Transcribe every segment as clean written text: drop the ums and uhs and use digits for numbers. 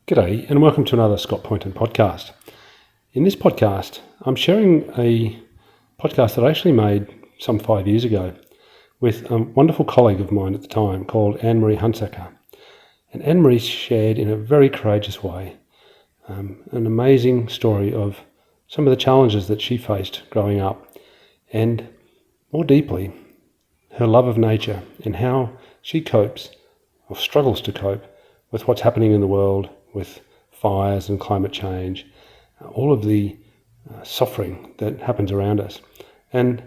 G'day and welcome to another Scott Poynton podcast. In this podcast, I'm sharing a podcast that I actually made some 5 years ago with a wonderful colleague of mine at the time called Anne-Marie Hunsaker. And Anne-Marie shared in a very courageous way an amazing story of some of the challenges that she faced growing up and more deeply her love of nature and how she copes or struggles to cope with what's happening in the world with fires and climate change, all of the suffering that happens around us. And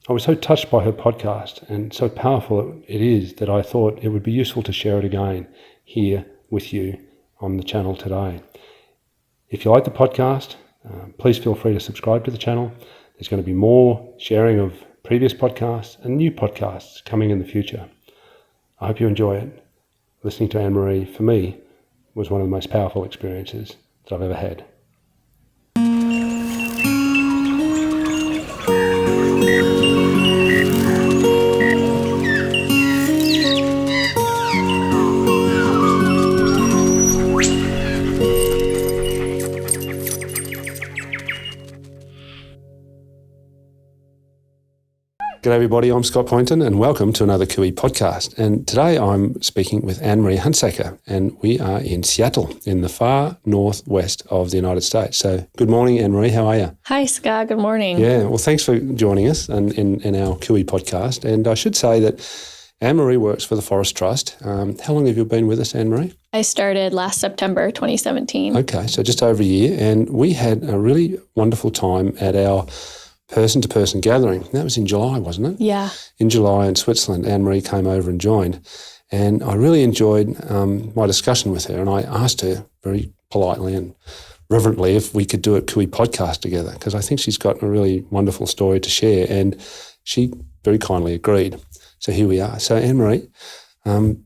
I was so touched by her podcast and so powerful it is that I thought it would be useful to share it again here with you on the channel today. If you like the podcast, please feel free to subscribe to the channel. There's going to be more sharing of previous podcasts and new podcasts coming in the future. I hope you enjoy it. Listening to Anne-Marie, for me, was one of the most powerful experiences that I've ever had. G'day everybody, I'm Scott Poynton and welcome to another Cooey podcast. And today I'm speaking with Anne-Marie Hunsaker and we are in Seattle in the far northwest of the United States. So good morning, Anne-Marie, how are you? Hi Scott, good morning. Yeah, well thanks for joining us in our Cooey podcast. And I should say that Anne-Marie works for the Forest Trust. How long have you been with us, Anne-Marie? I started last September 2017. Okay, so just over a year. And we had a really wonderful time at our person-to-person gathering. That was in July, wasn't it? Yeah. In July in Switzerland, Anne-Marie came over and joined. And I really enjoyed my discussion with her. And I asked her very politely and reverently if we could do a Cooey podcast together, because I think she's got a really wonderful story to share. And she very kindly agreed. So here we are. So Anne-Marie,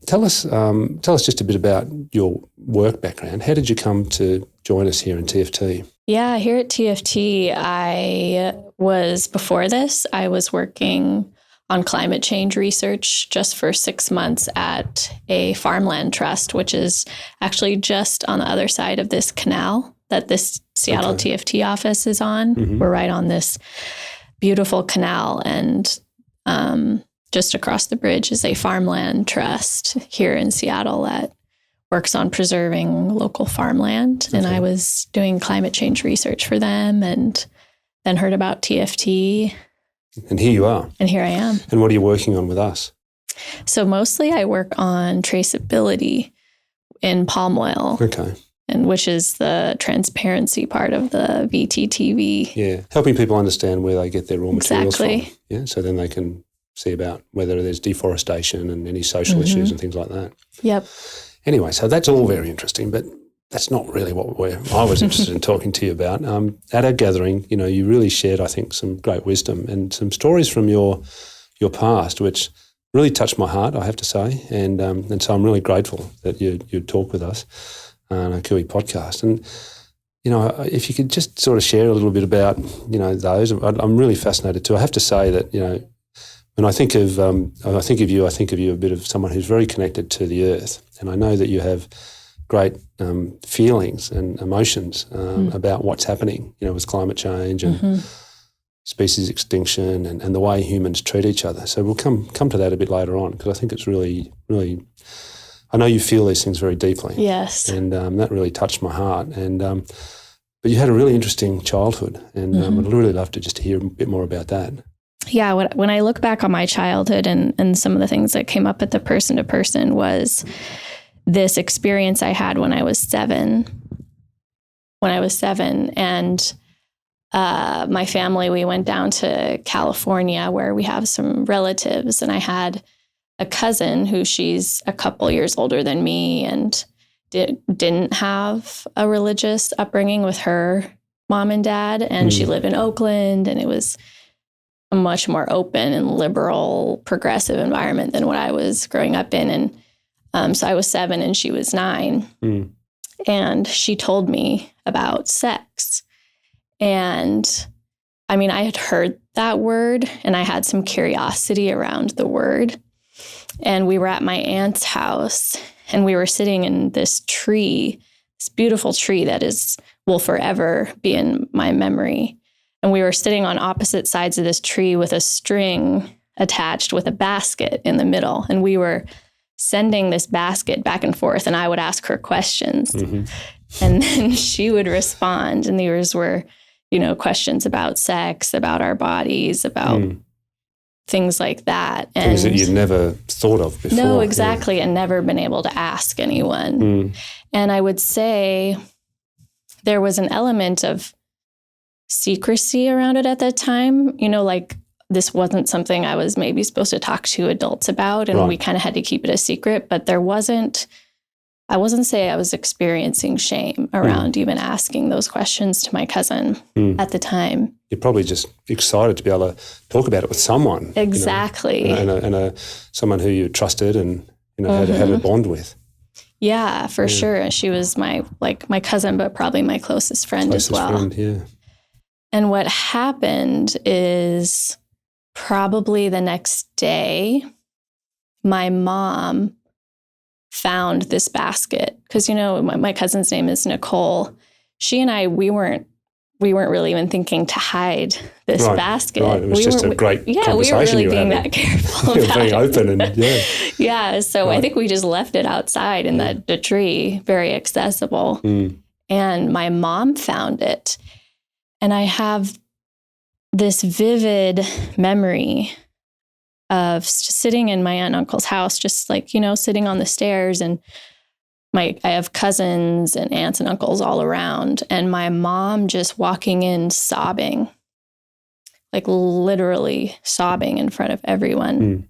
tell us just a bit about your work background. How did you come to join us here in TFT? Yeah, here at TFT, before this, I was working on climate change research just for 6 months at a farmland trust, which is actually just on the other side of this canal that this Seattle TFT office is on. Mm-hmm. We're right on this beautiful canal, and just across the bridge is a farmland trust here in Seattle that works on preserving local farmland. Okay. And I was doing climate change research for them and then heard about TFT. And here you are. And here I am. And what are you working on with us? So mostly I work on traceability in palm oil. Okay. And which is the transparency part of the VTTV. Yeah, helping people understand where they get their raw materials from. Yeah, so then they can see about whether there's deforestation and any social issues and things like that. Yep. Anyway, so that's all very interesting, but that's not really what I was interested in talking to you about. At our gathering, you really shared, I think, some great wisdom and some stories from your past, which really touched my heart, I have to say. And so I'm really grateful that you'd talk with us on a Cooey podcast. And, if you could just sort of share a little bit about, those, I'm really fascinated too. I have to say that, when I think of you a bit of someone who's very connected to the earth. And I know that you have great feelings and emotions about what's happening, with climate change and species extinction and the way humans treat each other. So we'll come to that a bit later on, because I think it's really, really, I know you feel these things very deeply. Yes. And that really touched my heart. And but you had a really interesting childhood, and I'd really love to just hear a bit more about that. Yeah, when I look back on my childhood and some of the things that came up at the person-to-person was this experience I had when I was seven. And my family, we went down to California where we have some relatives, and I had a cousin who she's a couple years older than me and didn't have a religious upbringing with her mom and dad, and she lived in Oakland, and it was a much more open and liberal, progressive environment than what I was growing up in. And so I was 7 and she was 9. And she told me about sex. And I mean, I had heard that word and I had some curiosity around the word. And we were at my aunt's house and we were sitting in this tree this beautiful tree that will forever be in my memory. And we were sitting on opposite sides of this tree with a string attached with a basket in the middle. And we were sending this basket back and forth, and I would ask her questions. Mm-hmm. And then she would respond. And these were, questions about sex, about our bodies, about things like that. And things that you'd never thought of before. No, exactly. And never been able to ask anyone. And I would say there was an element of secrecy around it at that time. Like this wasn't something I was maybe supposed to talk to adults about, and we kind of had to keep it a secret. But I wasn't say I was experiencing shame around even asking those questions to my cousin at the time. You're probably just excited to be able to talk about it with someone. Exactly. And someone who you trusted and had a bond with. Yeah, for sure. She was my cousin, but probably my closest friend as well. Closest friend, yeah. And what happened is probably the next day, my mom found this basket because, my cousin's name is Nicole. She and I, we weren't really even thinking to hide this basket. Right. It was just a great conversation. We were really being that careful about being open and Yeah, so I think we just left it outside in the tree, very accessible. And my mom found it. And I have this vivid memory of sitting in my aunt and uncle's house, just sitting on the stairs, and I have cousins and aunts and uncles all around, and my mom just walking in sobbing, like literally sobbing in front of everyone.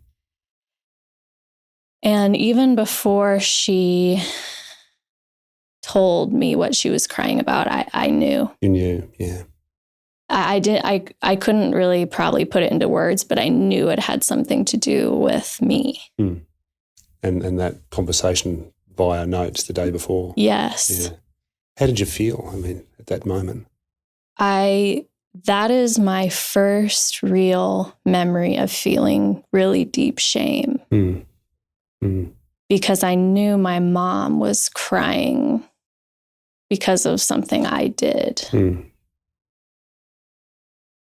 And even before she told me what she was crying about, I knew. You knew, yeah. I couldn't really probably put it into words, but I knew it had something to do with me. And that conversation via notes the day before. Yes. Yeah. How did you feel, at that moment? That is my first real memory of feeling really deep shame. Because I knew my mom was crying because of something I did.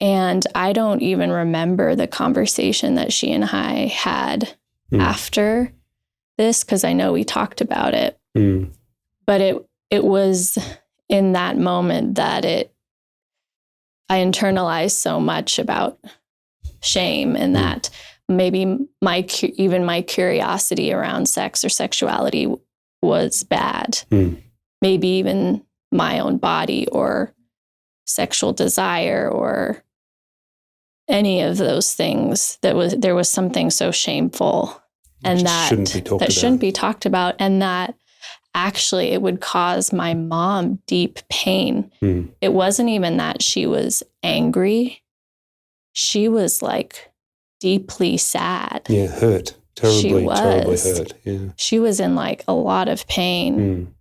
And I don't even remember the conversation that she and I had after this, because I know we talked about it. But it was in that moment that I internalized so much about shame, and that maybe my curiosity around sex or sexuality was bad. Maybe even my own body or sexual desire or any of those things. There was something so shameful and that shouldn't be talked about, and that actually it would cause my mom deep pain. It wasn't even that she was angry. She was deeply sad. Yeah, hurt. Terribly hurt. Yeah. She was in a lot of pain.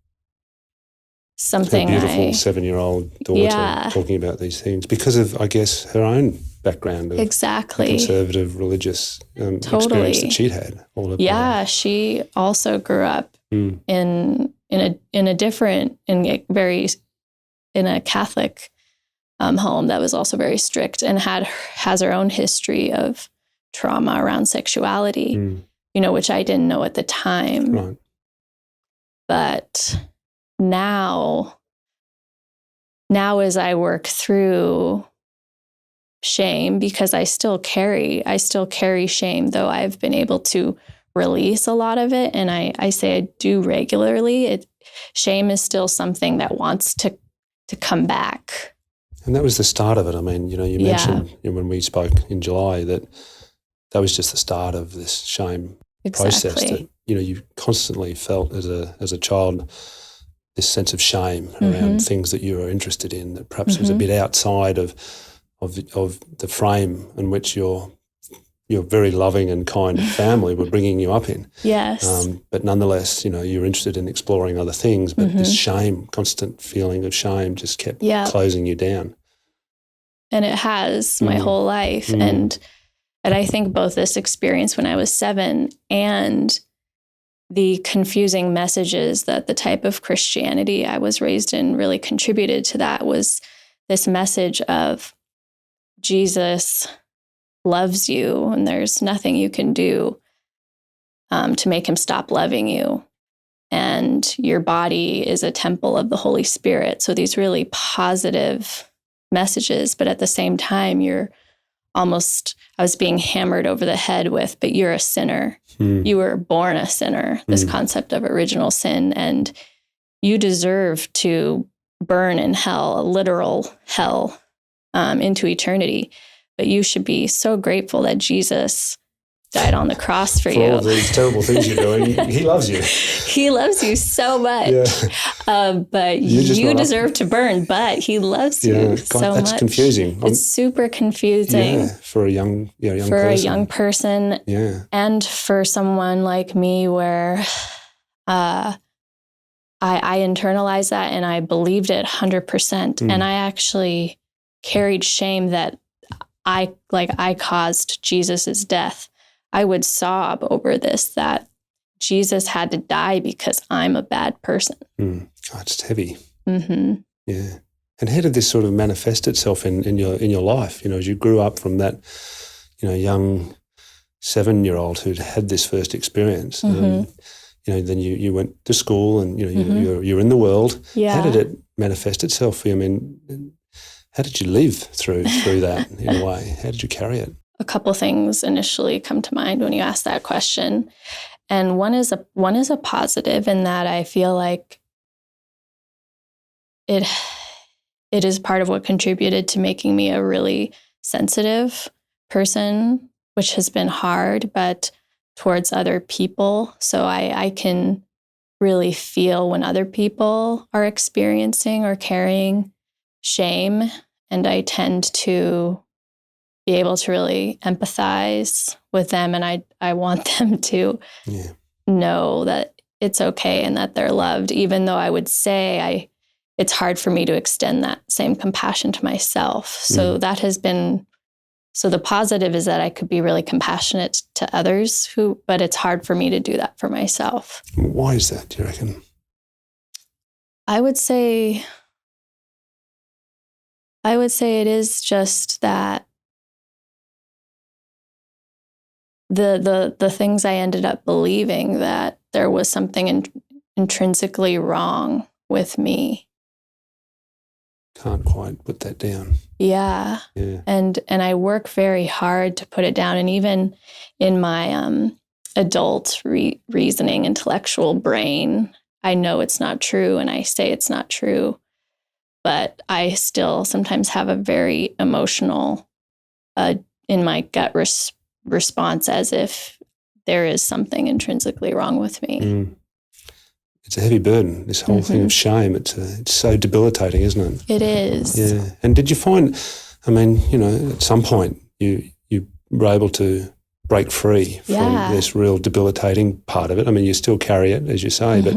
Something her beautiful 7-year-old daughter talking about these things because of, I guess, her own background of conservative religious experience that she'd had all of her life. She also grew up in a Catholic home that was also very strict, and has her own history of trauma around sexuality, which I didn't know at the time. Right. But now as I work through shame, because I still carry shame, though I've been able to release a lot of it. And I say I do regularly. Shame is still something that wants to come back. And that was the start of it. You mentioned when we spoke in July that was just the start of this shame process that, you constantly felt as a child, this sense of shame around things that you were interested in that perhaps was a bit outside of the frame in which your very loving and kind family were bringing you up in. Yes. But nonetheless, you're interested in exploring other things, but this shame, constant feeling of shame just kept closing you down. And it has my whole life. And I think both this experience when I was 7 and the confusing messages that the type of Christianity I was raised in really contributed to that was this message of Jesus loves you and there's nothing you can do to make him stop loving you. And your body is a temple of the Holy Spirit. So these really positive messages, but at the same time, I was being hammered over the head with, but you're a sinner. You were born a sinner, this concept of original sin, and you deserve to burn in hell, a literal hell, into eternity. But you should be so grateful that Jesus died on the cross for you. For all these terrible things you're doing, he loves you. He loves you so much. Yeah. But you deserve to burn, but he loves you so much. That's confusing. It's super confusing. Yeah, for a young person. For a young person. Yeah. And for someone like me where I internalized that and I believed it 100%. And I actually carried shame that I caused Jesus's death. I would sob over this, that Jesus had to die because I'm a bad person. God, it's heavy. Mm-hmm. Yeah. And how did this sort of manifest itself in your life? As you grew up from that, young 7-year-old who'd had this first experience. Then you went to school and you're in the world. Yeah. How did it manifest itself for you? I mean, how did you live through that in a way? How did you carry it? A couple things initially come to mind when you ask that question. And one is a positive in that I feel like it is part of what contributed to making me a really sensitive person, which has been hard, but towards other people. So I can really feel when other people are experiencing or carrying shame, and I tend to be able to really empathize with them, and I want them to know that it's okay and that they're loved, even though I would say it's hard for me to extend that same compassion to myself. So that has been, so the positive is that I could be really compassionate to others but it's hard for me to do that for myself. Why is that, do you reckon? I would say it is just that the things I ended up believing, that there was something intrinsically wrong with me. Can't quite put that down. Yeah. And I work very hard to put it down. And even in my adult reasoning, intellectual brain, I know it's not true and I say it's not true. But I still sometimes have a very emotional, in my gut response, as if there is something intrinsically wrong with me. It's a heavy burden, this whole thing of shame. It's so debilitating, isn't it? It is. Yeah. And did you find, at some point you were able to break free from this real debilitating part of it? I mean, you still carry it, as you say, but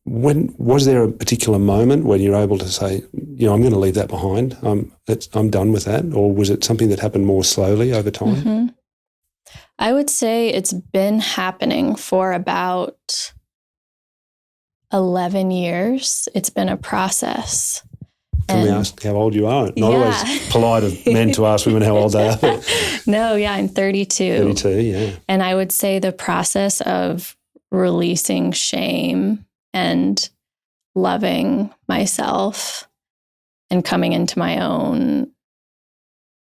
when was there a particular moment when you're able to say, I'm going to leave that behind, I'm done with that? Or was it something that happened more slowly over time? I would say it's been happening for about 11 years. It's been a process. Can we ask how old you are? Not always polite of men to ask women how old they are. No, I'm 32. 32, yeah. And I would say the process of releasing shame and loving myself and coming into my own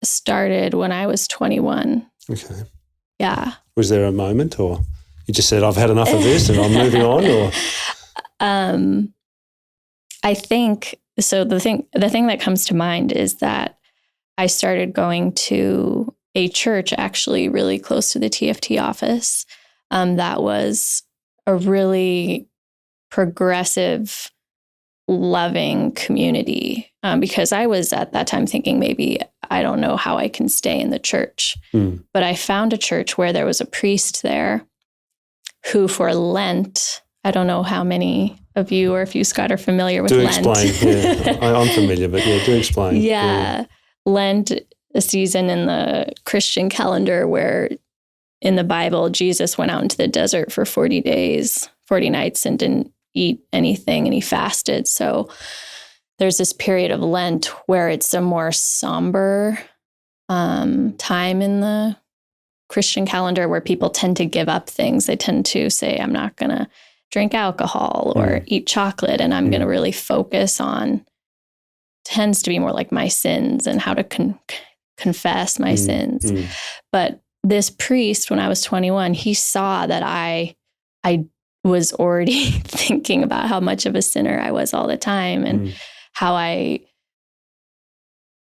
started when I was 21. Okay. Yeah. Was there a moment, or you just said, I've had enough of this and I'm moving on? Or I think so. The thing that comes to mind is that I started going to a church actually really close to the TFT office. That was a really progressive, loving community, because I was at that time thinking maybe I don't know how I can stay in the church. But I found a church where there was a priest there who for Lent, I don't know how many of you or if you, Scott, are familiar with Lent. Do explain. Yeah, I'm familiar, but do explain. Yeah. Lent, a season in the Christian calendar where in the Bible, Jesus went out into the desert for 40 days, 40 nights, and didn't eat anything, and he fasted. So there's this period of Lent where it's a more somber time in the Christian calendar where people tend to give up things. They tend to say, I'm not going to drink alcohol or eat chocolate, and I'm going to really focus on, tends to be more like my sins and how to confess my sins. But this priest, when I was 21, he saw that I was already thinking about how much of a sinner I was all the time and how I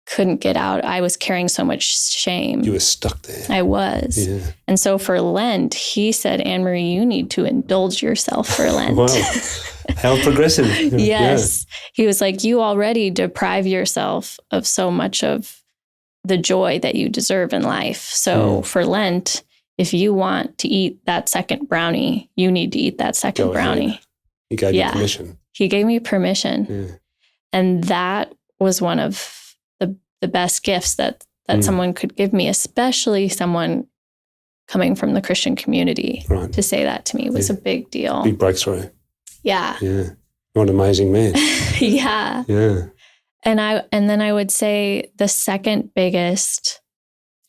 couldn't get out. I was carrying so much shame. You were stuck there. I was. Yeah. And so for Lent, he said, Anne-Marie, you need to indulge yourself for Lent. Wow. How progressive. Yes. Yeah. He was like, you already deprive yourself of so much of the joy that you deserve in life. So for Lent, if you want to eat that second brownie, you need to eat that second brownie. He gave you permission. He gave me permission. Yeah. And that was one of the best gifts that someone could give me, especially someone coming from the Christian community. Right. To say that to me was a big deal. Big breakthrough. Yeah. Yeah. What an amazing man. Yeah. Yeah. And then I would say the second biggest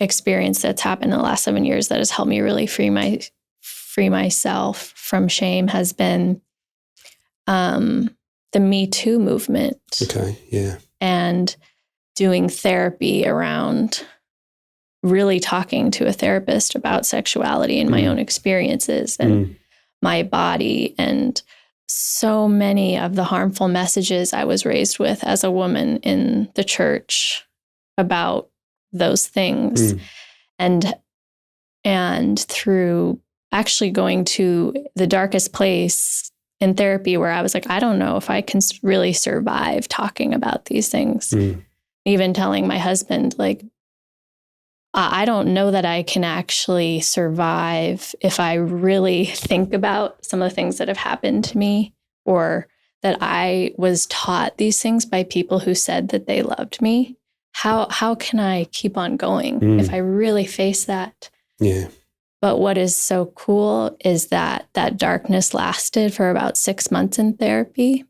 experience that's happened in the last 7 years that has helped me really free myself from shame has been the Me Too movement. Okay. Yeah. And doing therapy around really talking to a therapist about sexuality and my own experiences and my body and so many of the harmful messages I was raised with as a woman in the church about those things. And through actually going to the darkest place in therapy where I was like, I don't know if I can really survive talking about these things. Even telling my husband, like, I don't know that I can actually survive if I really think about some of the things that have happened to me, or that I was taught these things by people who said that they loved me. How can I keep on going if I really face that? Yeah. But what is so cool is that darkness lasted for about 6 months in therapy.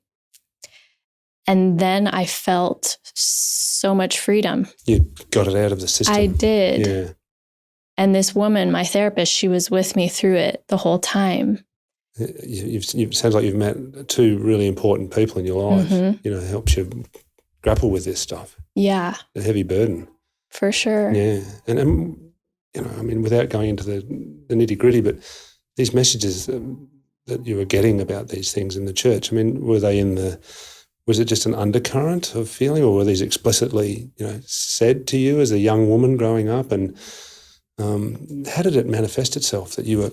And then I felt so much freedom. You got it out of the system. I did. Yeah. And this woman, my therapist, she was with me through it the whole time. It sounds like you've met two really important people in your life. You know, helps you grapple with this stuff. Yeah. A heavy burden. For sure. Yeah. And you know, I mean, without going into the nitty gritty, but these messages that you were getting about these things in the church, I mean, was it just an undercurrent of feeling, or were these explicitly, you know, said to you as a young woman growing up? And how did it manifest itself that you were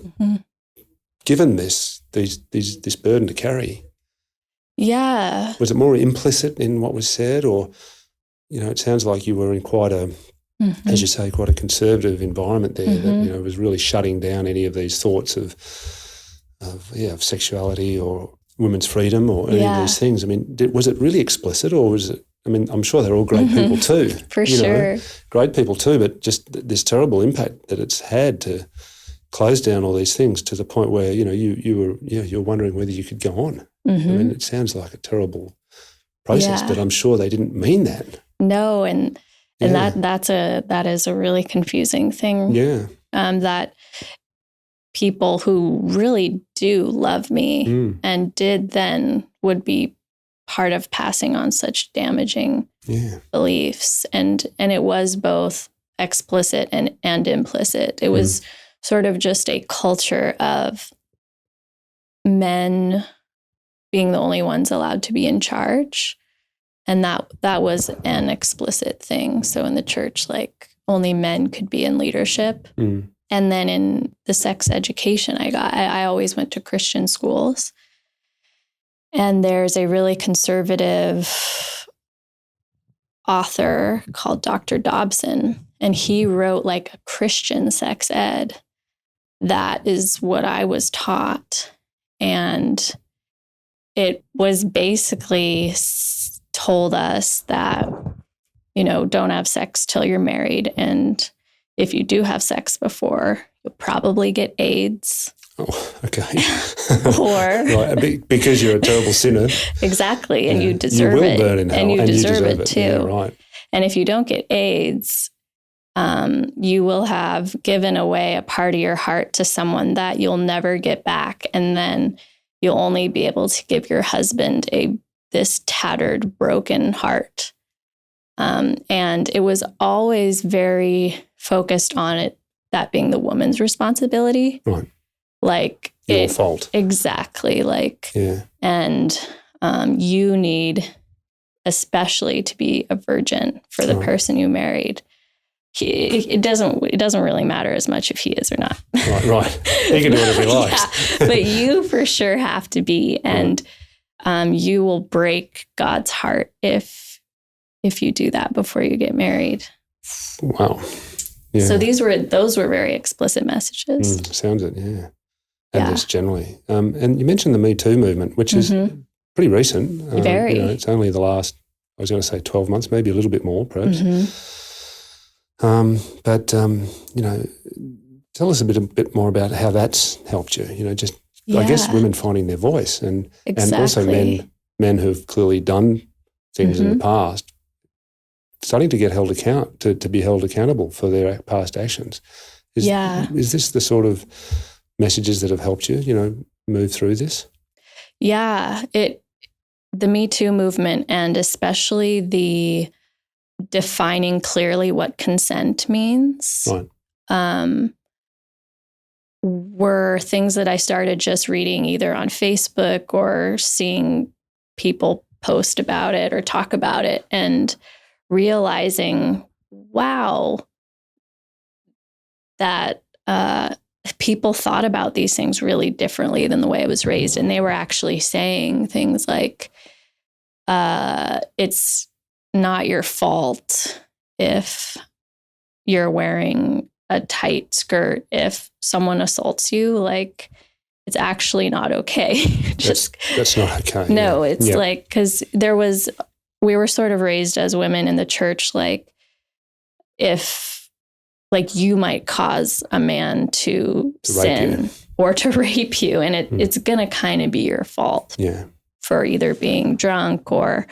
given this burden to carry? Yeah. Was it more implicit in what was said, or, you know, it sounds like you were in quite a, as you say, quite a conservative environment there that, you know, was really shutting down any of these thoughts of sexuality or women's freedom or any of these things. I mean, was it really explicit, or was it, I mean, I'm sure they're all great people too. For sure. Great people too, but just this terrible impact that it's had to close down all these things to the point where, you know, you're wondering whether you could go on. I mean, it sounds like a terrible process, but I'm sure they didn't mean that. No, and that is a really confusing thing. Yeah. That people who really do love me and did then would be part of passing on such damaging beliefs. And it was both explicit and implicit. It was sort of just a culture of men being the only ones allowed to be in charge. And that was an explicit thing. So in the church, like, only men could be in leadership. And then in the sex education I always went to Christian schools. And there's a really conservative author called Dr. Dobson, and he wrote like a Christian sex ed. That is what I was taught. And it was basically told us that, you know, don't have sex till you're married. And if you do have sex before you'll probably get AIDS. Oh, okay. Or right, because you're a terrible sinner. Exactly, and you deserve it. You will burn in hell, and you deserve it too. Yeah, right. And if you don't get AIDS, you will have given away a part of your heart to someone that you'll never get back, and then you'll only be able to give your husband this tattered, broken heart. And it was always very focused on it, that being the woman's responsibility. Right. Like your fault. Exactly. And you need, especially, to be a virgin for the person you married. It doesn't really matter as much if he is or not. Right. He can do whatever he likes. Yeah, but you for sure have to be, and you will break God's heart if you do that before you get married. Wow. Yeah. So those were very explicit messages. Sounds it, yeah. And just generally. And you mentioned the Me Too movement, which is pretty recent. Very. It's only the last, I was going to say 12 months, maybe a little bit more, perhaps. But tell us a bit more about how that's helped you. I guess women finding their voice and also men who've clearly done things in the past, starting to get to be held accountable for their past actions. Is this the sort of messages that have helped you, move through this? Yeah, the Me Too movement, and especially the defining clearly what consent means, were things that I started just reading either on Facebook or seeing people post about it or talk about it, and realizing, wow, that people thought about these things really differently than the way I was raised. And they were actually saying things like, it's not your fault if you're wearing a tight skirt. If someone assaults you, like, it's actually not okay. That's not okay. No, it's like, because we were sort of raised as women in the church, like, if, like, you might cause a man to sin or to rape you, and it's going to kind of be your fault for either being drunk or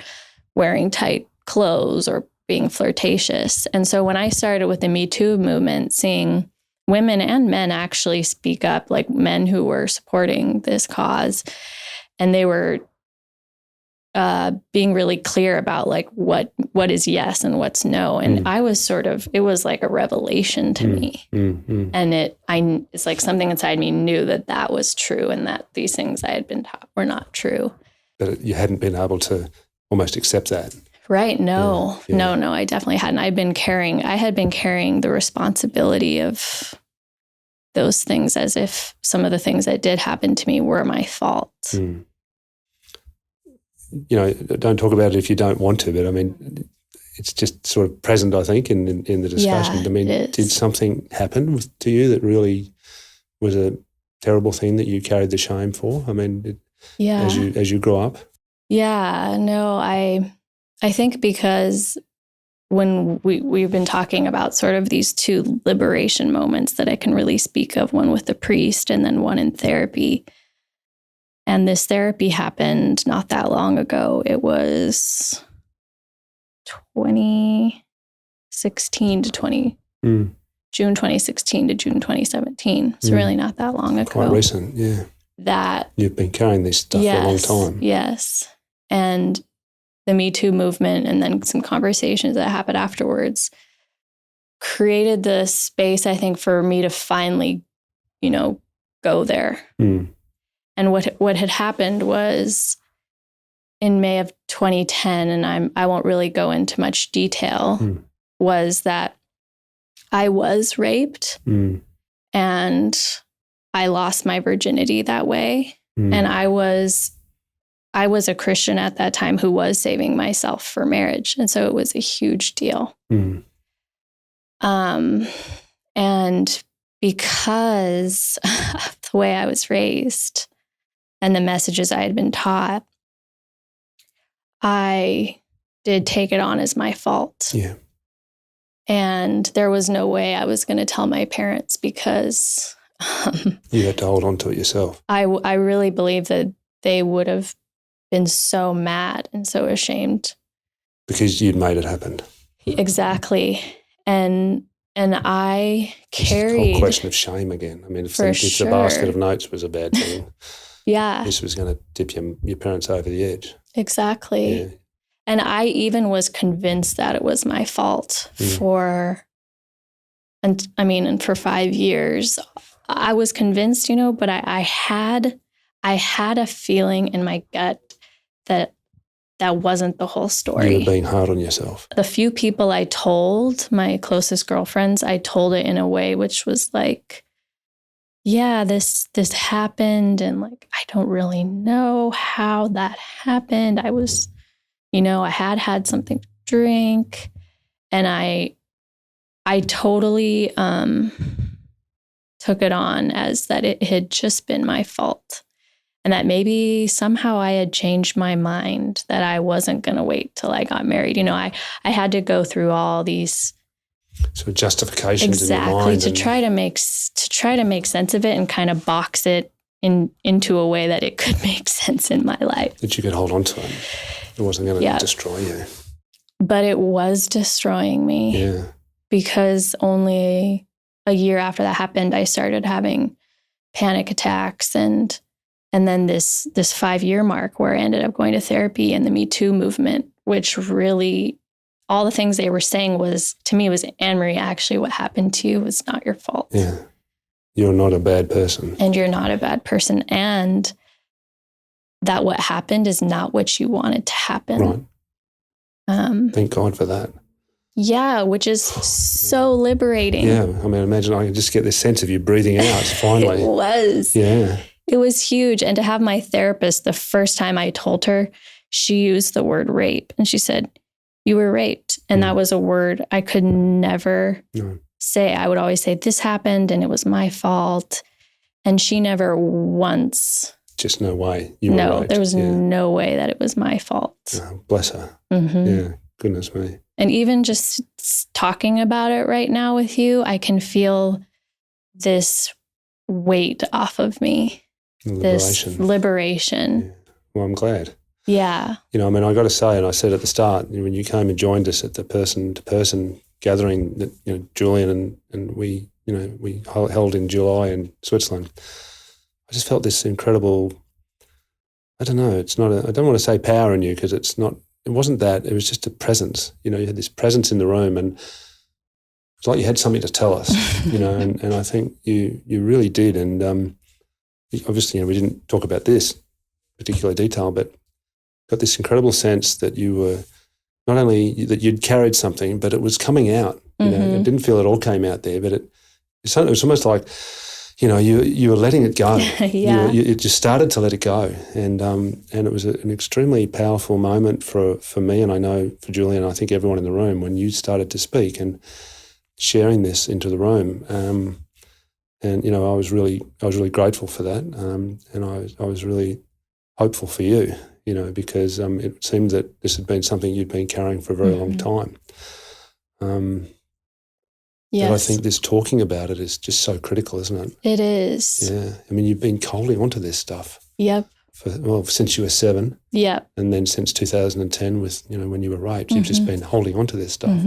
wearing tight clothes or being flirtatious. And so when I started with the Me Too movement, seeing women and men actually speak up, like men who were supporting this cause, and they were being really clear about, like, what is yes and what's no. And I was it was like a revelation to me. And it's like something inside me knew that was true, and that these things I had been taught were not true. But you hadn't been able to almost accept that. Right. No, I definitely hadn't. I had been carrying the responsibility of those things as if some of the things that did happen to me were my fault. Don't talk about it if you don't want to, but I mean, it's just sort of present, I think, in the discussion. Yeah, I mean, did something happen to you that really was a terrible thing that you carried the shame for? I mean, as you grow up? Yeah, no, I think because when we've been talking about sort of these two liberation moments that I can really speak of, one with the priest and then one in therapy. And this therapy happened not that long ago. It was 2016 to June 2016 to June 2017. So really not that long ago. Quite recent, yeah. That you've been carrying this stuff for a long time. Yes. And the Me Too movement, and then some conversations that happened afterwards, created the space, I think, for me to finally, go there. And what had happened was in May of 2010, and I won't really go into much detail, was that I was raped and I lost my virginity that way. And I was a Christian at that time who was saving myself for marriage. And so it was a huge deal. And because of the way I was raised and the messages I had been taught, I did take it on as my fault. Yeah. And there was no way I was going to tell my parents because you had to hold on to it yourself. I really believe that they would have been so mad and so ashamed. Because you'd made it happen. Exactly. And I carried... It's a whole question of shame again. I mean, if the basket of notes was a bad thing, yeah, this was going to tip your parents over the edge. Exactly. Yeah. And I even was convinced that it was my fault for 5 years. I was convinced, but I had a feeling in my gut that wasn't the whole story. You were being hard on yourself. The few people I told, my closest girlfriends, I told it in a way which was like, yeah, this happened. And like, I don't really know how that happened. I was, I had something to drink, and I totally took it on as that it had just been my fault. And that maybe somehow I had changed my mind, that I wasn't going to wait till I got married. I had to go through all these so justifications in your mind, to try to make sense of it and kind of box it into a way that it could make sense in my life. That you could hold on to it. It wasn't going to destroy you. But it was destroying me. Yeah. Because only a year after that happened, I started having panic attacks, and then this 5-year mark where I ended up going to therapy and the Me Too movement, which really, all the things they were saying was, to me, was, Anne-Marie, actually what happened to you was not your fault. Yeah. You're not a bad person. And you're not a bad person. And that what happened is not what you wanted to happen. Right. Thank God for that. Yeah, which is so liberating. Yeah. I mean, imagine I can just get this sense of you breathing out finally. It was. Yeah. It was huge. And to have my therapist, the first time I told her, she used the word rape. And she said, you were raped. And that was a word I could never say. I would always say, this happened and it was my fault. And she never once. Just no way. You were raped. There was no way that it was my fault. Oh, bless her. Mm-hmm. Yeah. Goodness me. And even just talking about it right now with you, I can feel this weight off of me. This liberation. Yeah. Well, I'm glad. Yeah. I mean, I got to say, and I said at the start, when you came and joined us at the person-to-person gathering that, Julian and we, we held in July in Switzerland, I just felt this incredible, I don't know, I don't want to say power in you, because it wasn't that, it was just a presence. You had this presence in the room, and it's like you had something to tell us, and I think you really did. And obviously, we didn't talk about this particular detail, but got this incredible sense that you were, not only that you'd carried something, but it was coming out. It didn't feel it all came out there, but it was almost like, you were letting it go. Yeah. It just started to let it go. And it was an extremely powerful moment for me, and I know for Julian, I think everyone in the room, when you started to speak and sharing this into the room. And I was really grateful for that. And I was really hopeful for you, because it seemed that this had been something you'd been carrying for a very long time. Yes. But I think this talking about it is just so critical, isn't it? It is. Yeah. I mean, you've been holding onto this stuff. Yep. Since you were 7. Yep. And then since 2010 with, when you were raped, you've just been holding onto this stuff.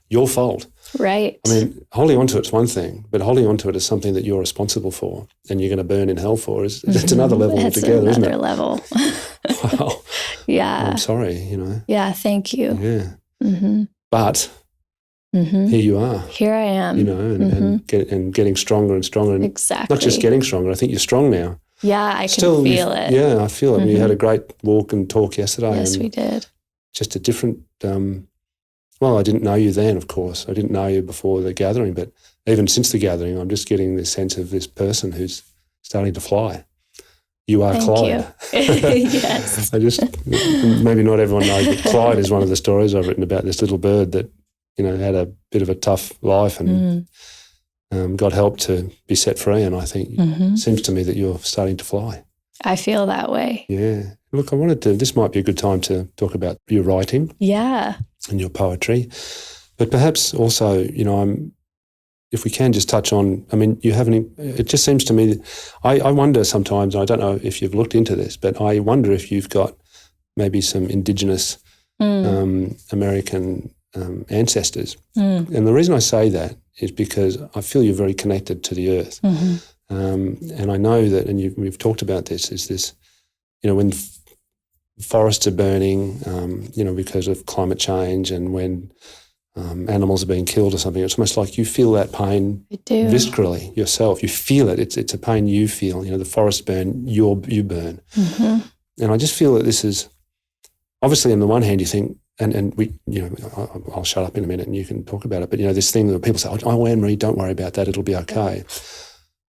Your fault. Right. I mean, holding onto it's one thing, but holding onto it is something that you're responsible for and you're going to burn in hell for. It's another level altogether, isn't it? Another level. Wow. Yeah. I'm sorry, Yeah, thank you. Yeah. But here you are. Here I am. And getting stronger and stronger. And exactly. Not just getting stronger. I think you're strong now. Yeah, I can feel it. Yeah, I feel it. We had a great walk and talk yesterday. Yes, we did. Just a different, I didn't know you then, of course. I didn't know you before the gathering, but even since the gathering, I'm just getting this sense of this person who's starting to fly. You are Clyde. Thank you. Yes. Maybe not everyone knows, but Clyde is one of the stories I've written about, this little bird that, had a bit of a tough life and got help to be set free. And I think it seems to me that you're starting to fly. I feel that way. Yeah. Look, this might be a good time to talk about your writing. Yeah. And your poetry. But perhaps also, if we can just touch on, it just seems to me that I wonder sometimes, I don't know if you've looked into this, but I wonder if you've got maybe some Indigenous American ancestors. And the reason I say that is because I feel you're very connected to the earth. And I know that, and we've talked about this, is this, when forests are burning, because of climate change, and when animals are being killed or something, it's almost like you feel that pain viscerally yourself. You feel it. It's a pain you feel. The forests burn, you burn. And I just feel that this is, obviously on the one hand you think, and we, I'll shut up in a minute and you can talk about it, but this thing that people say, oh, Anne-Marie, don't worry about that, it'll be okay.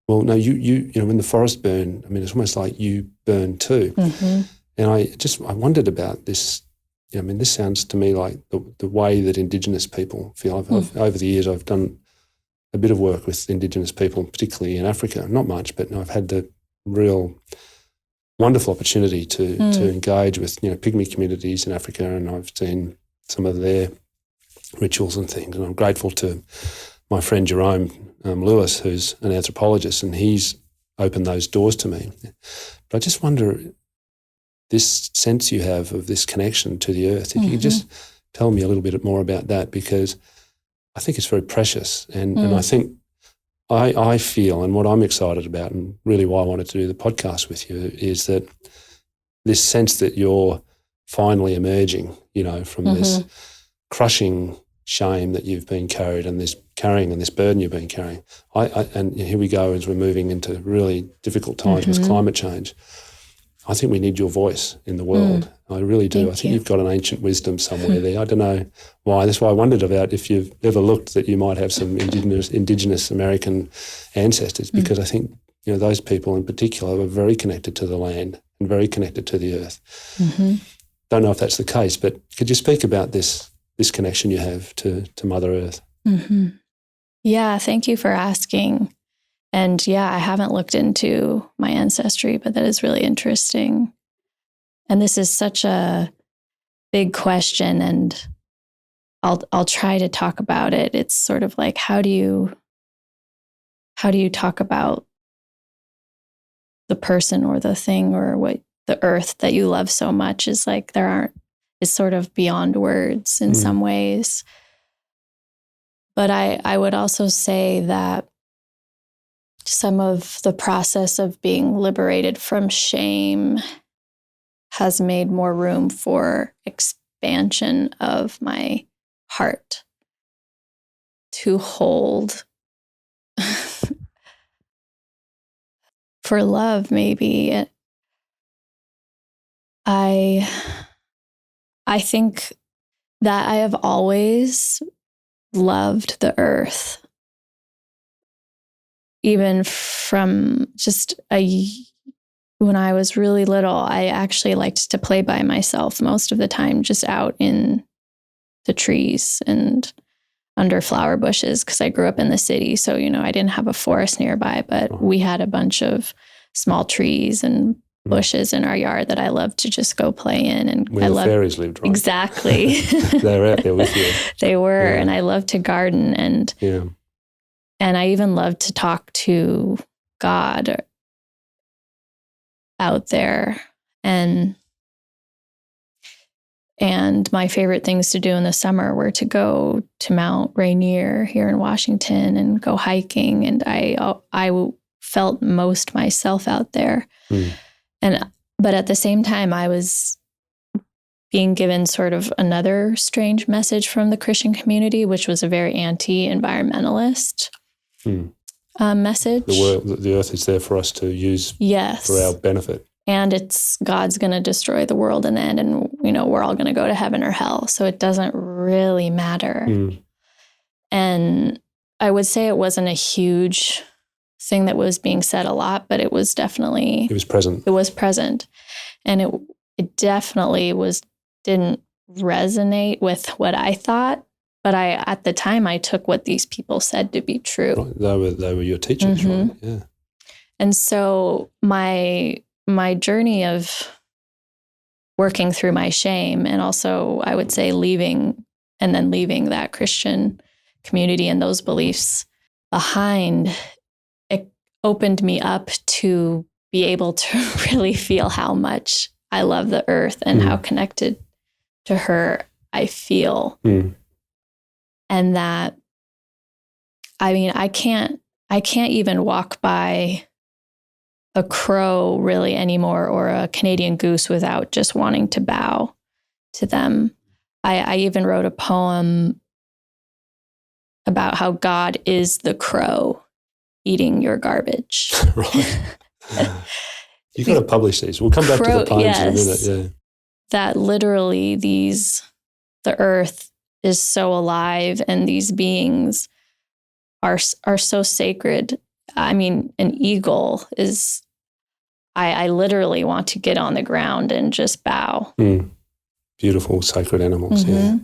Well, no, you when the forests burn, it's almost like you burn too. And I wondered about this. This sounds to me like the way that Indigenous people feel. Over the years, I've done a bit of work with Indigenous people, particularly in Africa. Not much, but I've had the real wonderful opportunity to engage with pygmy communities in Africa, and I've seen some of their rituals and things. And I'm grateful to my friend Jerome Lewis, who's an anthropologist, and he's opened those doors to me. But I just wonder, this sense you have of this connection to the earth, if you could just tell me a little bit more about that, because I think it's very precious. And I think I feel, and what I'm excited about, and really why I wanted to do the podcast with you, is that this sense that you're finally emerging, from this crushing shame that you've been carried and this burden you've been carrying. And here we go as we're moving into really difficult times with climate change. I think we need your voice in the world. I really do. I think you've got an ancient wisdom somewhere there. I don't know why. That's why I wondered about if you've ever looked that you might have some Indigenous American ancestors, because I think those people in particular are very connected to the land and very connected to the earth. Don't know if that's the case, but could you speak about this connection you have to Mother Earth? Yeah, thank you for asking. And I haven't looked into my ancestry, but that is really interesting. And this is such a big question, and I'll try to talk about it. It's sort of like, how do you talk about the person or the thing or what the earth that you love so much is like, is sort of beyond words in some ways. But I would also say that some of the process of being liberated from shame has made more room for expansion of my heart to hold for love, maybe. I think that I have always loved the earth. Even from when I was really little, I actually liked to play by myself most of the time, just out in the trees and under flower bushes, because I grew up in the city. So, I didn't have a forest nearby, but we had a bunch of small trees and bushes in our yard that I loved to just go play in. And where the fairies lived, right? Exactly. They were out there with you. They were, and I loved to garden, and I even loved to talk to God out there. And my favorite things to do in the summer were to go to Mount Rainier here in Washington and go hiking. And I felt most myself out there. But at the same time, I was being given sort of another strange message from the Christian community, which was a very anti-environmentalist message. The earth is there for us to use for our benefit. And God's going to destroy the world in the end, and we're all going to go to heaven or hell. So it doesn't really matter. And I would say it wasn't a huge thing that was being said a lot, but it was definitely... It was present. It was present. And it definitely didn't resonate with what I thought. But at the time, I took what these people said to be true. Right. They were your teachers, right? Yeah. And so my journey of working through my shame, and also I would say leaving and then leaving that Christian community and those beliefs behind, it opened me up to be able to really feel how much I love the earth and how connected to her I feel. And that, I mean, I can't even walk by a crow really anymore, or a Canadian goose, without just wanting to bow to them. I even wrote a poem about how God is the crow eating your garbage. Right. You've got to publish these. We'll come back to the poems in a minute. Yeah. That literally the earth is so alive, and these beings are so sacred. I mean, an eagle is, I literally want to get on the ground and just bow. Beautiful, sacred animals. Yeah.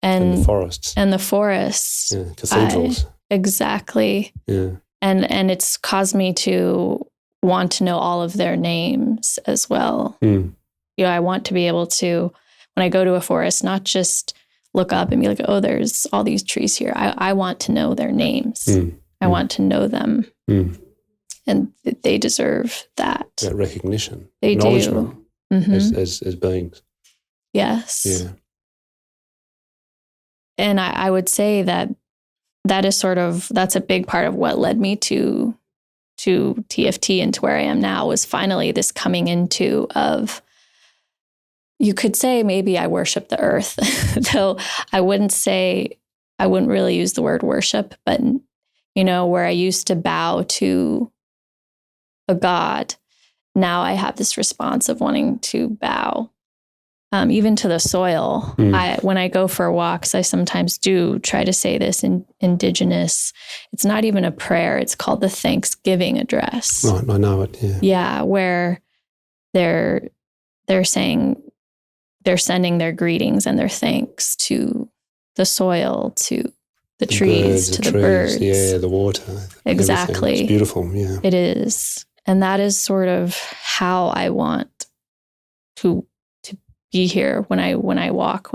And the forests. And the forests. Yeah, cathedrals. Exactly. Yeah. And it's caused me to want to know all of their names as well. You know, I want to be able to, when I go to a forest, not just look up and be like, oh, there's all these trees here. I want to know their names. I want to know them. And they deserve that. That recognition. They acknowledgement do. As beings. Yes. Yeah. And I would say that is that's a big part of what led me to TFT and to where I am now, was finally this coming into of, you could say maybe I worship the earth, though I wouldn't really use the word worship, but, you know, where I used to bow to a god, now I have this response of wanting to bow, even to the soil. When I go for walks, I sometimes do try to say this in Indigenous. It's not even a prayer. It's called the Thanksgiving address. Right, I know it. Yeah. Yeah, where they're saying, they're sending their greetings and their thanks to the soil, to the trees, to the birds. Yeah, the water. Exactly. Everything. It's beautiful. Yeah. It is. And that is sort of how I want to be here when I walk,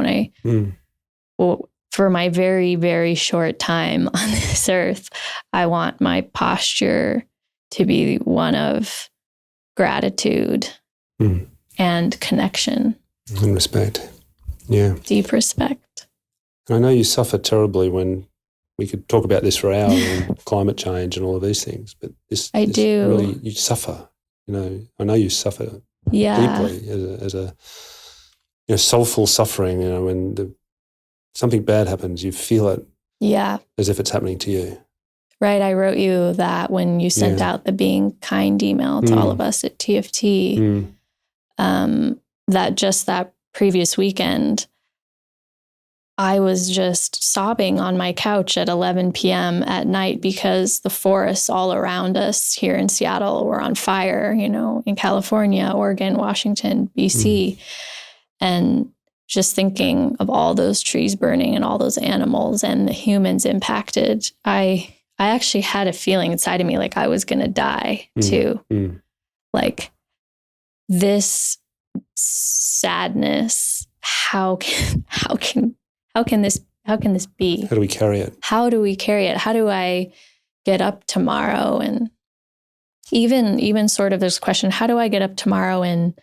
well, for my very, very short time on this earth. I want my posture to be one of gratitude and connection. And respect. Yeah. Deep respect. And I know you suffer terribly when we could talk about this for hours and climate change and all of these things, but this do. Really, you suffer. You know, I know you suffer deeply as a soulful suffering. You know, when something bad happens, you feel it. Yeah. As if it's happening to you. Right. I wrote you that when you sent out the being kind email to all of us at TFT, that previous weekend, I was just sobbing on my couch at 11 p.m. at night because the forests all around us here in Seattle were on fire, you know, in California, Oregon, Washington, BC. And just thinking of all those trees burning and all those animals and the humans impacted, I actually had a feeling inside of me like I was going to die too. Like this sadness, how can this be? How do we carry it? How do we carry it? How do I get up tomorrow? And even sort of this question, how do I get up tomorrow and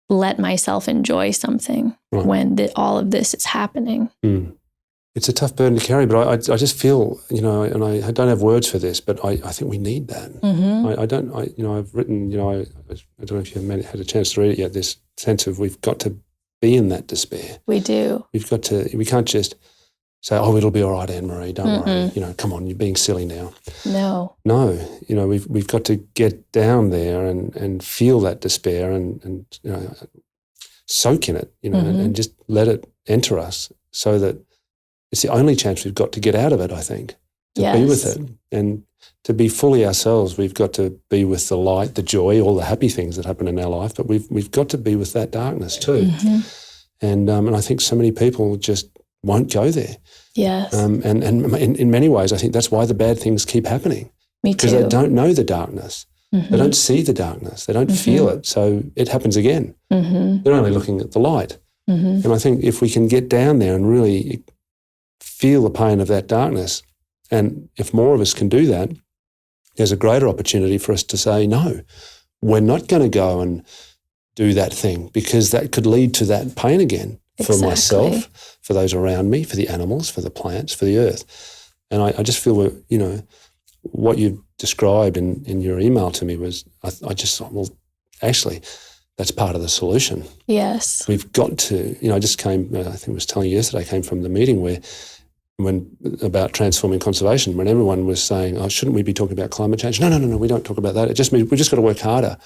let myself enjoy something when all of this is happening? It's a tough burden to carry, but I just feel, you know, and I don't have words for this, but I think we need that. I've written, you know, I don't know if you've had a chance to read it yet, this sense of we've got to be in that despair. We do. We can't just say, oh, it'll be all right, Anne-Marie, don't worry. You know, come on, you're being silly now. No, you know, we've got to get down there and feel that despair and you know, soak in it, you know, and just let it enter us so that it's the only chance we've got to get out of it, I think, to be with it. And to be fully ourselves, we've got to be with the light, the joy, all the happy things that happen in our life, but we've got to be with that darkness too. And I think so many people just won't go there. Yes. And in many ways, I think that's why the bad things keep happening. Me too. Because they don't know the darkness. They don't see the darkness. They don't feel it. So it happens again. They're only looking at the light. Mm-hmm. And I think if we can get down there and really feel the pain of that darkness, and if more of us can do that, there's a greater opportunity for us to say, no, we're not going to go and do that thing, because that could lead to that pain again for myself, for those around me, for the animals, for the plants, for the earth. And I just feel, what you've described in your email to me was, I just thought, well, actually, that's part of the solution. Yes. We've got to, I just came, I think I was telling you yesterday, I came from the meeting about transforming conservation, when everyone was saying, oh, shouldn't we be talking about climate change? No, we don't talk about that. It just means we just got to work harder.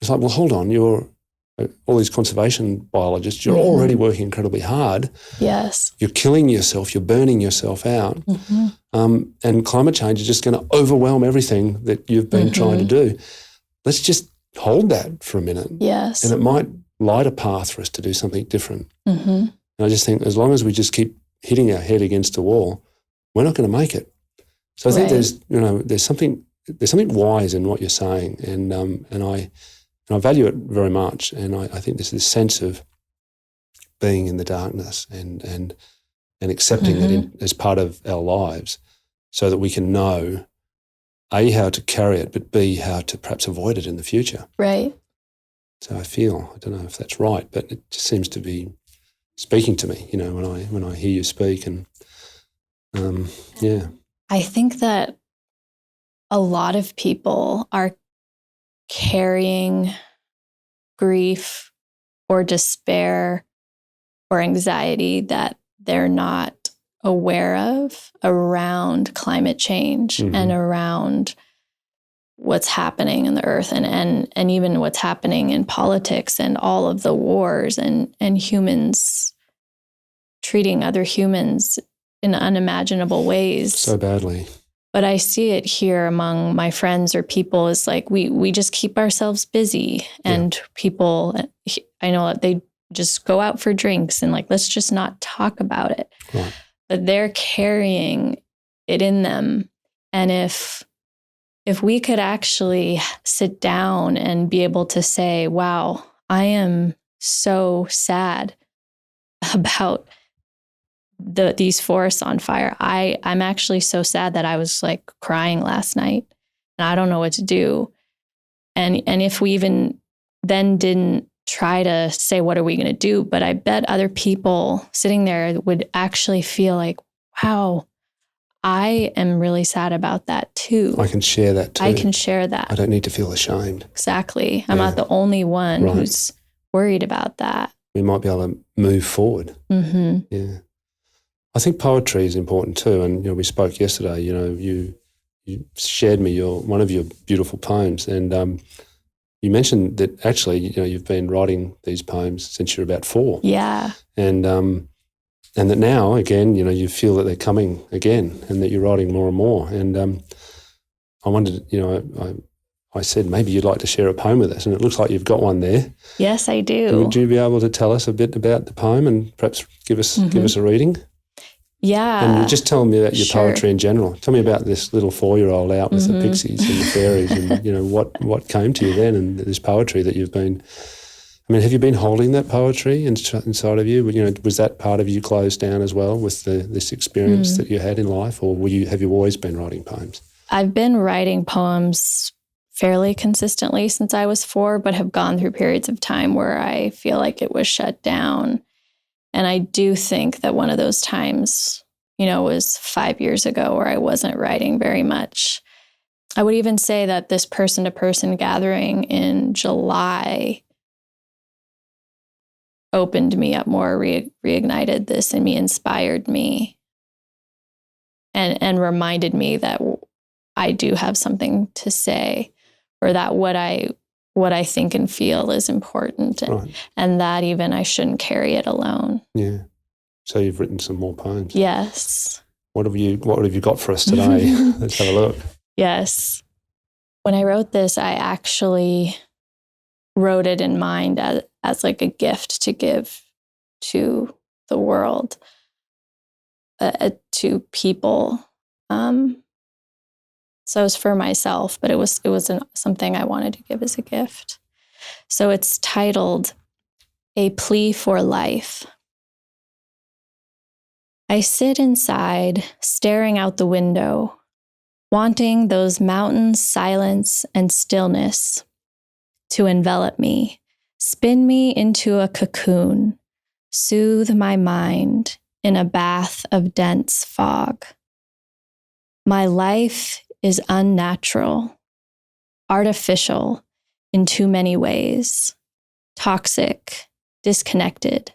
It's like, well, hold on, you're all these conservation biologists, you're already working incredibly hard. Yes. You're killing yourself, you're burning yourself out. And climate change is just going to overwhelm everything that you've been trying to do. Let's just hold that for a minute. Yes. And it might light a path for us to do something different. And I just think as long as we just keep hitting our head against a wall, we're not going to make it. So I think there's something wise in what you're saying, and I value it very much. And I think there's this sense of being in the darkness and accepting it as part of our lives, so that we can know A, how to carry it, but B, how to perhaps avoid it in the future. Right. So I don't know if that's right, but it just seems to be speaking to me, when I hear you speak. And I think that a lot of people are carrying grief or despair or anxiety that they're not aware of around climate change and around what's happening in the earth and even what's happening in politics and all of the wars and humans treating other humans in unimaginable ways. So badly. But I see it here among my friends or people is like we just keep ourselves busy, and people, I know that they just go out for drinks and like, let's just not talk about it. Right. But they're carrying it in them. And if we could actually sit down and be able to say, wow, I am so sad about these forests on fire. I'm actually so sad that I was like crying last night and I don't know what to do. And if we even then didn't try to say, what are we going to do? But I bet other people sitting there would actually feel like, wow, I am really sad about that too. I can share that too. I can share that. I don't need to feel ashamed. Exactly. I'm not the only one who's worried about that. We might be able to move forward. Yeah. I think poetry is important too. And, we spoke yesterday, you shared me one of your beautiful poems. And you mentioned that actually, you've been writing these poems since you're about 4. Yeah. And that now, again, you feel that they're coming again and that you're writing more and more. And I wondered, I said, maybe you'd like to share a poem with us. And it looks like you've got one there. Yes, I do. Would you be able to tell us a bit about the poem and perhaps give us a reading? Yeah. And just tell me about your poetry in general. Tell me about this little 4-year-old out with the pixies and the fairies and, what came to you then, and this poetry that you've been, have you been holding that poetry inside of you? Was that part of you closed down as well with this experience that you had in life, or have you always been writing poems? I've been writing poems fairly consistently since I was 4, but have gone through periods of time where I feel like it was shut down. And I do think that one of those times, was 5 years ago where I wasn't writing very much. I would even say that this person-to-person gathering in July opened me up more, reignited this in me, inspired me, and reminded me that I do have something to say, or that what I think and feel is important, and that even I shouldn't carry it alone. Yeah. So you've written some more poems. Yes. What have you got for us today? Let's have a look. Yes. When I wrote this, I actually wrote it in mind as like a gift to give to the world, to people. So it's for myself, but it was something I wanted to give as a gift. So it's titled, A plea for life. I sit inside, staring out the window, wanting those mountains' silence and stillness to envelop me, spin me into a cocoon, soothe my mind in a bath of dense fog. My life is unnatural, artificial in too many ways, toxic, disconnected.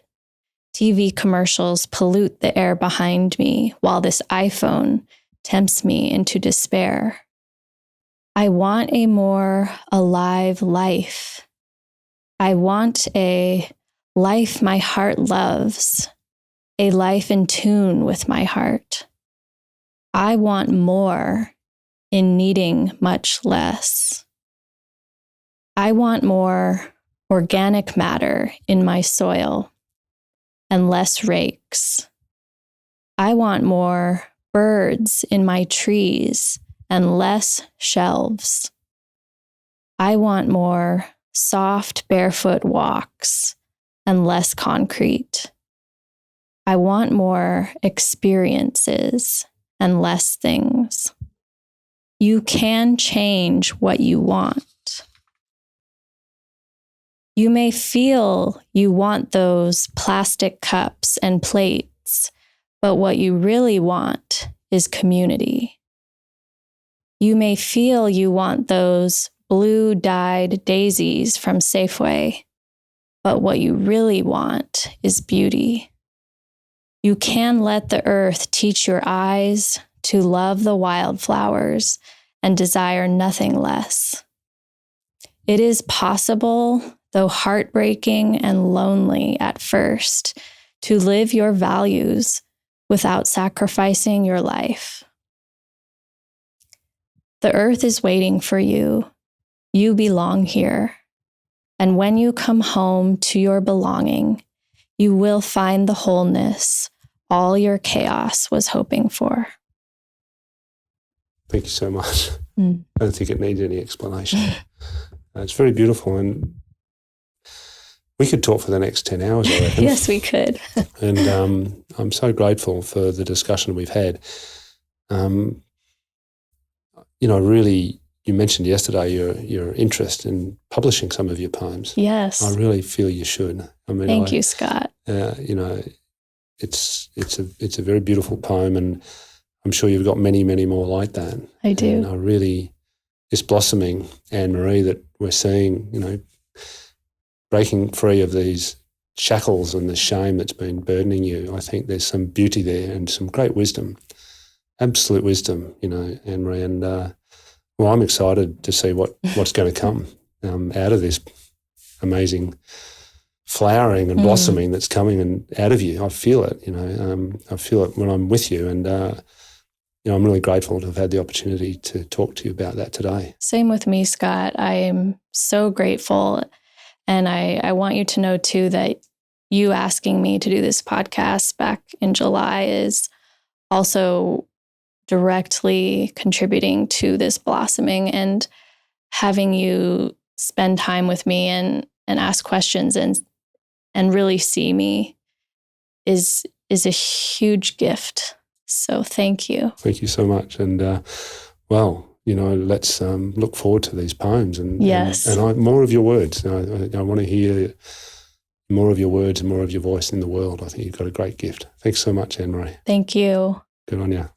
TV commercials pollute the air behind me while this iPhone tempts me into despair. I want a more alive life. I want a life my heart loves, a life in tune with my heart. I want more in needing much less. I want more organic matter in my soil and less rakes. I want more birds in my trees and less shelves. I want more soft barefoot walks and less concrete. I want more experiences and less things. You can change what you want. You may feel you want those plastic cups and plates, but what you really want is community. You may feel you want those blue dyed daisies from Safeway, but what you really want is beauty. You can let the earth teach your eyes to love the wildflowers and desire nothing less. It is possible, though heartbreaking and lonely at first, to live your values without sacrificing your life. The earth is waiting for you. You belong here. And when you come home to your belonging, you will find the wholeness all your chaos was hoping for. Thank you so much. I don't think it needs any explanation. It's very beautiful, and we could talk for the next 10 hours, I reckon. Yes, we could. And I'm so grateful for the discussion we've had. Really, you mentioned yesterday your interest in publishing some of your poems. Yes. I really feel you should. Thank you, Scott. It's a very beautiful poem, and I'm sure you've got many, many more like that. I do. And this blossoming Anne-Marie that we're seeing, breaking free of these shackles and the shame that's been burdening you, I think there's some beauty there and some great wisdom, absolute wisdom, Anne-Marie. And I'm excited to see what's going to come out of this amazing flowering and blossoming that's coming and out of you. I feel it, I feel it when I'm with you, and I'm really grateful to have had the opportunity to talk to you about that today. Same with me, Scott. I am so grateful, and I want you to know too that you asking me to do this podcast back in July is also directly contributing to this blossoming, and having you spend time with me and ask questions and really see me is a huge gift. So thank you. Thank you so much. And let's look forward to these poems and yes, and more of your words. I want to hear more of your words and more of your voice in the world. I think you've got a great gift. Thanks so much, Anne-Marie. Thank you. Good on you.